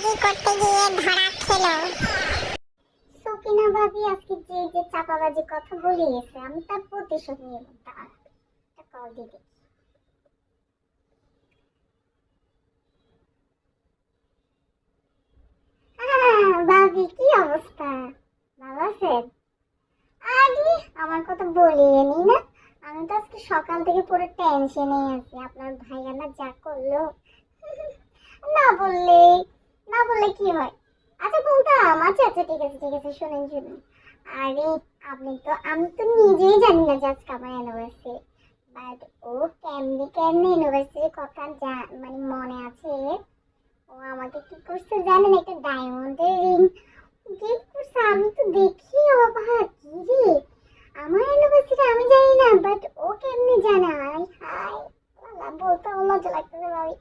চাপাবাজি করতে গিয়ে ধরা খেলো। সকিনা ভাবি আজকে যে যে চাপাবাজি কথা বলিয়েছে আমি তার প্রতিশোধ নিব। তার একটা কল দিতে। ভাবি কি অবস্থা? ভালো আছেন? আরে আমার কথা বলিয়েনি না। আমি তো আজকে সকাল থেকে পুরো টেনশনে আছি, আপনার ভাইয়া না যা করলো। না বললে না বললে কি হয়? আচ্ছা বলতাম, আচ্ছা আচ্ছা ঠিক আছে ঠিক আছে, শুনেন শুনেন। আরে আমি তো নিজেই জানি না যে আজকে আমার অ্যানিভার্সারি, বাট ও কেমনি কেমনি অ্যানিভার্সারির কথা মানে মনে আছে। ও আমাকে কি করছে জানেন? একটা ডায়মন্ডের রিং গিফট করছে। আমি তো দেখি অবাক, কি রে, আমার অ্যানিভার্সারি আমি জানি না, বাট ও কেমনি জানে? হাই হাই, বলতে লজ্জা লাগতেছে ভাবি।